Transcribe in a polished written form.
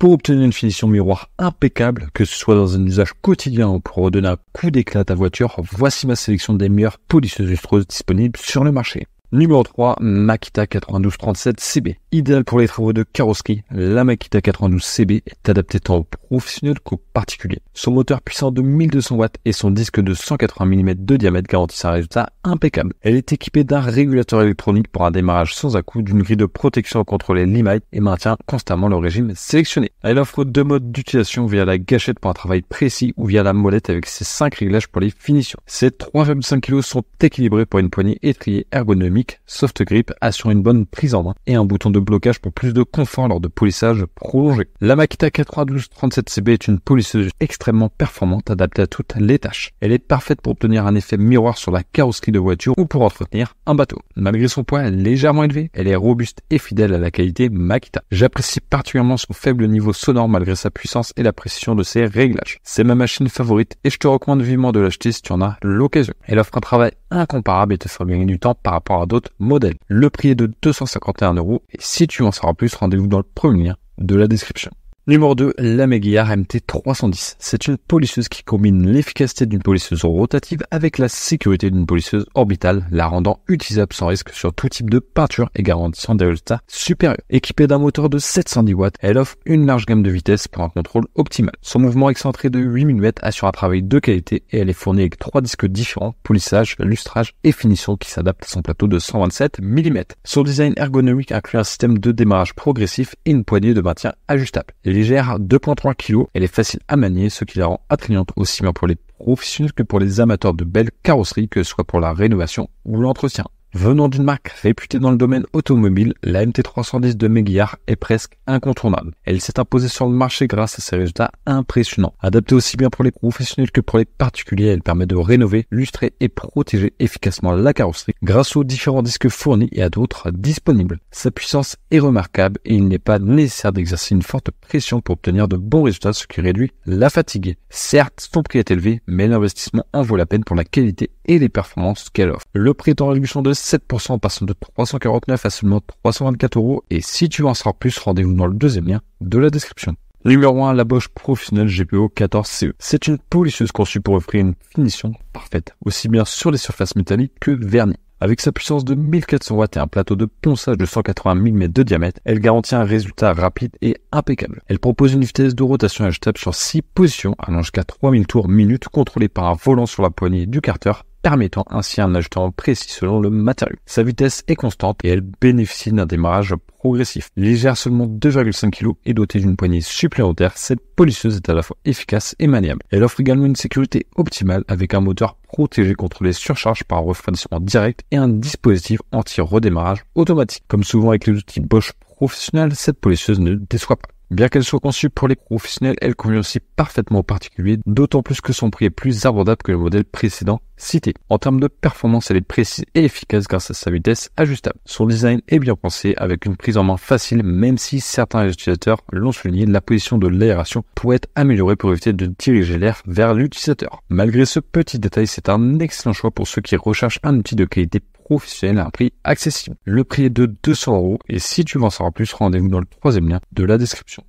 Pour obtenir une finition miroir impeccable, que ce soit dans un usage quotidien ou pour redonner un coup d'éclat à ta voiture, voici ma sélection des meilleures polisseuses lustreuses disponibles sur le marché. Numéro 3, Makita 9237 CB. Idéal pour les travaux de carrosserie, la Makita 92 CB est adaptée tant aux professionnels qu'aux particuliers. Son moteur puissant de 1200 watts et son disque de 180 mm de diamètre garantissent un résultat impeccable. Elle est équipée d'un régulateur électronique pour un démarrage sans à-coups, d'une grille de protection contre les limailles et maintient constamment le régime sélectionné. Elle offre 2 modes d'utilisation via la gâchette pour un travail précis ou via la molette avec ses 5 réglages pour les finitions. Ces 3,5 kg sont équilibrés pour une poignée étrier ergonomique, soft grip assurant une bonne prise en main et un bouton de blocage pour plus de confort lors de polissage prolongé. La Makita 9237 CB est une polisseuse extrêmement performante adaptée à toutes les tâches. Elle est parfaite pour obtenir un effet miroir sur la carrosserie de voiture ou pour entretenir un bateau. Malgré son poids légèrement élevé, elle est robuste et fidèle à la qualité Makita. J'apprécie particulièrement son faible niveau sonore malgré sa puissance et la précision de ses réglages. C'est ma machine favorite et je te recommande vivement de l'acheter si tu en as l'occasion. Elle offre un travail incomparable et te fera gagner du temps par rapport à d'autres modèles. Le prix est de 251 € et si tu en sauras plus, rendez-vous dans le premier lien de la description. Numéro 2, la Meguiar MT310. C'est une polisseuse qui combine l'efficacité d'une polisseuse rotative avec la sécurité d'une polisseuse orbitale, la rendant utilisable sans risque sur tout type de peinture et garantissant des résultats supérieurs. Équipée d'un moteur de 710 watts, elle offre une large gamme de vitesses pour un contrôle optimal. Son mouvement excentré de 8 mm assure un travail de qualité et elle est fournie avec 3 disques différents, polissage, lustrage et finition qui s'adaptent à son plateau de 127 mm. Son design ergonomique inclut un système de démarrage progressif et une poignée de maintien ajustable. Légère, 2,3 kg, elle est facile à manier, ce qui la rend attrayante aussi bien pour les professionnels que pour les amateurs de belles carrosseries, que ce soit pour la rénovation ou l'entretien. Venant d'une marque réputée dans le domaine automobile, la MT310 de Meguiar est presque incontournable. Elle s'est imposée sur le marché grâce à ses résultats impressionnants. Adaptée aussi bien pour les professionnels que pour les particuliers, elle permet de rénover, lustrer et protéger efficacement la carrosserie grâce aux différents disques fournis et à d'autres disponibles. Sa puissance est remarquable et il n'est pas nécessaire d'exercer une forte pression pour obtenir de bons résultats, ce qui réduit la fatigue. Certes, son prix est élevé, mais l'investissement en vaut la peine pour la qualité et les performances qu'elle offre. Le prix est en réduction de 7% passant de 349 à seulement 324 € et si tu veux en savoir plus, rendez-vous dans le deuxième lien de la description. Numéro 1, la Bosch Professionnelle GPO 14CE. C'est une polisseuse conçue pour offrir une finition parfaite, aussi bien sur les surfaces métalliques que vernies. Avec sa puissance de 1400 watts et un plateau de ponçage de 180 mm de diamètre, elle garantit un résultat rapide et impeccable. Elle propose une vitesse de rotation ajustable sur 6 positions, allant jusqu'à 3000 tours minute, contrôlée par un volant sur la poignée du carter, permettant ainsi un ajustement précis selon le matériau. Sa vitesse est constante et elle bénéficie d'un démarrage progressif. Légère seulement 2,5 kg et dotée d'une poignée supplémentaire, cette polisseuse est à la fois efficace et maniable. Elle offre également une sécurité optimale avec un moteur protégé contre les surcharges par un refroidissement direct et un dispositif anti-redémarrage automatique. Comme souvent avec les outils Bosch Professionnels, cette polisseuse ne déçoit pas. Bien qu'elle soit conçue pour les professionnels, elle convient aussi parfaitement aux particuliers, d'autant plus que son prix est plus abordable que le modèle précédent cité. En termes de performance, elle est précise et efficace grâce à sa vitesse ajustable. Son design est bien pensé avec une prise en main facile, même si certains utilisateurs l'ont souligné, la position de l'aération pourrait être améliorée pour éviter de diriger l'air vers l'utilisateur. Malgré ce petit détail, c'est un excellent choix pour ceux qui recherchent un outil de qualité professionnel à un prix accessible. Le prix est de 200 € et si tu veux en savoir plus, rendez-vous dans le troisième lien de la description.